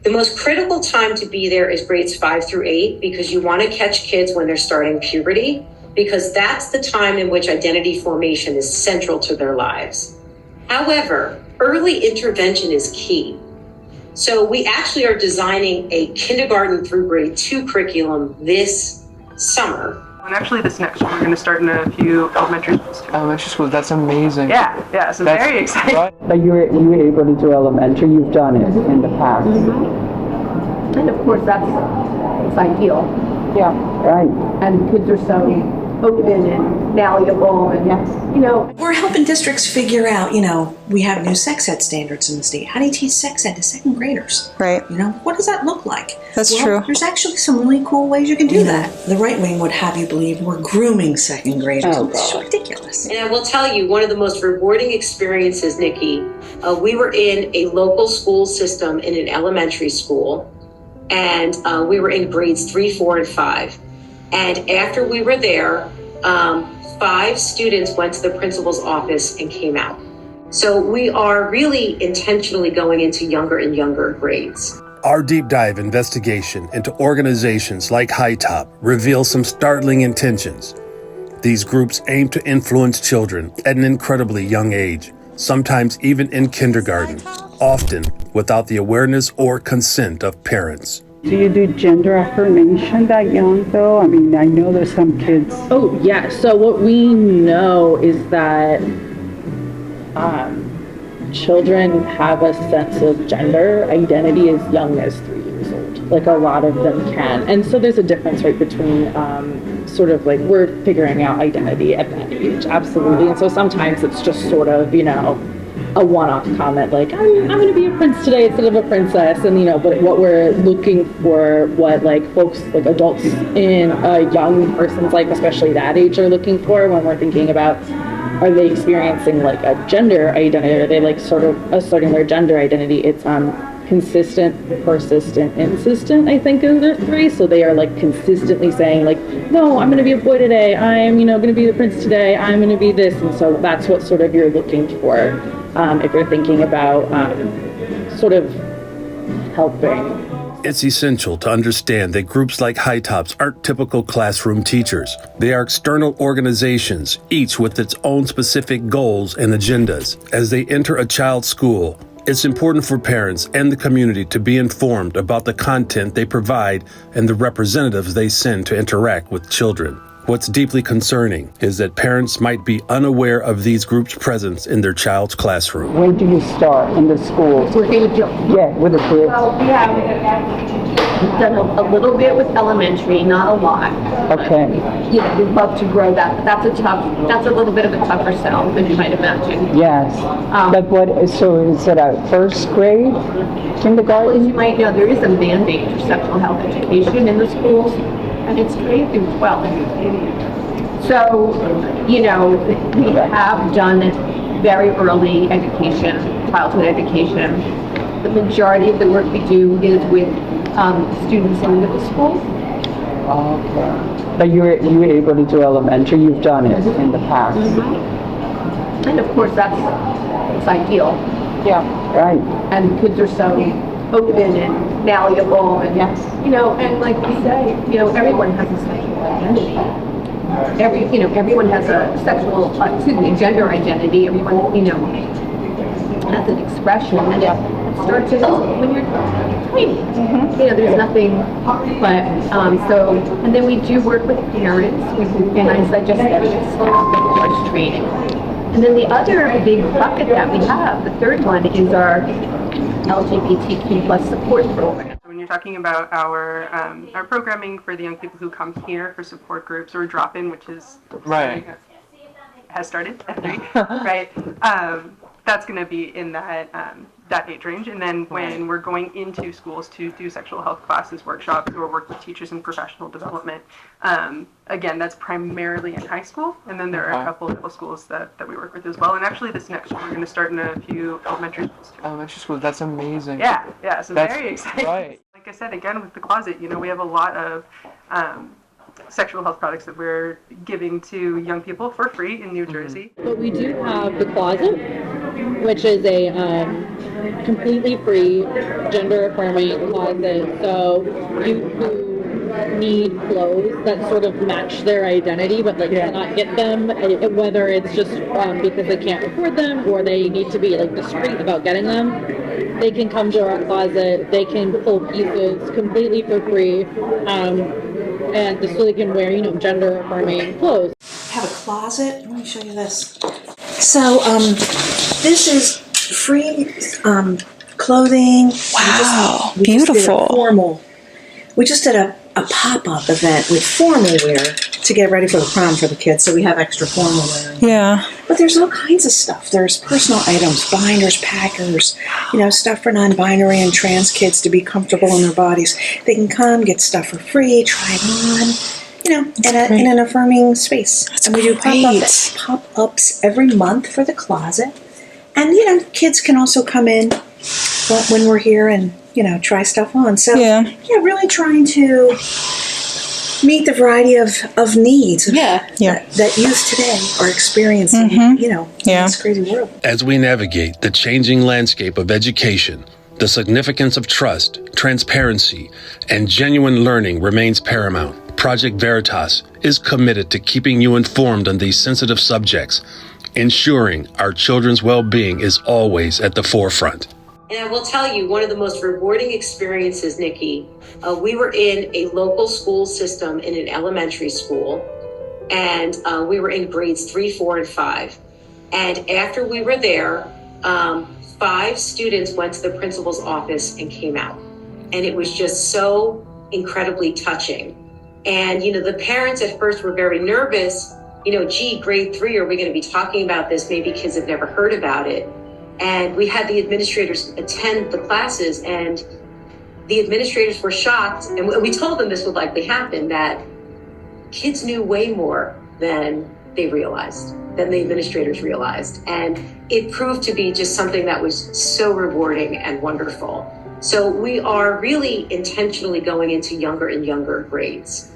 The most critical time to be there is grades 5 through 8 because you want to catch kids when they're starting puberty, because that's the time in which identity formation is central to their lives. However, early intervention is key. So we actually are designing a kindergarten through grade 2 curriculum this summer. And actually this next year we're going to start in a few elementary schools too. Elementary schools, that's amazing. Yeah, so that's very exciting. Right. But you were able to do elementary, you've done it in the past. Mm-hmm. And of course that's ideal. Yeah, right. And kids are so open and malleable, and we're helping districts figure out, we have new sex ed standards in the state. How do you teach sex ed to second graders? Right. What does that look like? That's true. There's actually some really cool ways you can do that. The right wing would have you believe we're grooming second graders. It's ridiculous. And I will tell you, one of the most rewarding experiences, Nikki, we were in a local school system in an elementary school, and we were in grades 3, 4, and 5. And after we were there, 5 students went to the principal's office and came out. So we are really intentionally going into younger and younger grades. Our deep dive investigation into organizations like HiTOPS reveals some startling intentions. These groups aim to influence children at an incredibly young age, sometimes even in kindergarten, often without the awareness or consent of parents. Do you do gender affirmation that young though? I mean, I know there's some kids. Oh yeah, so what we know is that children have a sense of gender identity as young as 3 years old. Like a lot of them can. And so there's a difference, right, between sort of like we're figuring out identity at that age, absolutely. And so sometimes it's just sort of, a one-off comment like I'm going to be a prince today instead of a princess, and but what we're looking for, what like folks, like adults in a young person's life, especially that age, are looking for when we're thinking about, are they experiencing like a gender identity, are they like sort of asserting their gender identity? It's consistent, persistent, insistent, I think is their 3. So they are like consistently saying like, no, I'm going to be a boy today, I'm going to be the prince today, I'm going to be this. And so that's what sort of you're looking for if you're thinking about sort of helping. It's essential to understand that groups like HiTOPS aren't typical classroom teachers. They are external organizations, each with its own specific goals and agendas. As they enter a child's school, it's important for parents and the community to be informed about the content they provide and the representatives they send to interact with children. What's deeply concerning is that parents might be unaware of these groups' presence in their child's classroom. When do you start in the schools? With the children. Yeah, with the kids. Well, we've done a little bit with elementary, not a lot. Okay. We'd love to grow that, but that's a little bit of a tougher sell, as you might imagine. Yes. But so is it a first grade, kindergarten? Well, as you might know, there is a mandate for sexual health education in the schools, and it's K through 12. So, we have done very early education, childhood education. The majority of the work we do is with students in middle school. Okay. But you were able to do elementary, you've done it in the past. Mm-hmm. And of course that's ideal. Yeah, right. And kids are so open and malleable, and and like we say, everyone has a sexual identity. Everyone has a gender identity. Everyone, has an expression, and it starts when you're tiny. Mm-hmm. There's nothing but and then we do work with parents. And as I just said, it's course training. And then the other big bucket that we have, the third one, is our LGBTQ plus support program. When you're talking about our programming for the young people who come here for support groups or drop-in, which is has started at 3, right? That's going to be in that age range. And then when we're going into schools to do sexual health classes, workshops, or work with teachers in professional development, again, that's primarily in high school. And then there are a couple of middle schools that we work with as well. And actually this next year we're going to start in a few elementary schools too. Elementary schools, that's amazing. Yeah, so that's very exciting. Right. Like I said, again, with the closet, we have a lot of sexual health products that we're giving to young people for free in New Jersey. But we do have the closet, which is a completely free, gender affirming closet. So you who need clothes that sort of match their identity, but like cannot get them, whether it's just because they can't afford them or they need to be like discreet about getting them, they can come to our closet. They can pull pieces completely for free, and so they can wear, you know, gender affirming clothes. I have a closet. Let me show you this. So, this is free clothing. Wow, We beautiful. just did a formal. We just did a pop-up event with formal wear to get ready for the prom for the kids. So we have extra formal wear. Yeah. But there's all kinds of stuff. There's personal items, binders, packers, you know, stuff for non-binary and trans kids to be comfortable in their bodies. They can come, get stuff for free, try it on, you know, in an affirming space. And we do pop-ups every month for the closet. And, you know, kids can also come in when we're here and, you know, try stuff on. So, yeah, really trying to meet the variety of needs that youth today are experiencing, you know, in this crazy world. As we navigate the changing landscape of education, the significance of trust, transparency, and genuine learning remains paramount. Project Veritas is committed to keeping you informed on these sensitive subjects, ensuring our children's well-being is always at the forefront. And I will tell you, one of the most rewarding experiences, Nikki, we were in a local school system in an elementary school, and we were in grades 3, 4, and 5. And after we were there, 5 students went to the principal's office and came out. And it was just so incredibly touching. And, you know, the parents at first were very nervous. You know, gee, grade 3, are we going to be talking about this? Maybe kids have never heard about it. And we had the administrators attend the classes, and the administrators were shocked. And we told them this would likely happen, that kids knew way more than they realized, than the administrators realized. And it proved to be just something that was so rewarding and wonderful. So we are really intentionally going into younger and younger grades.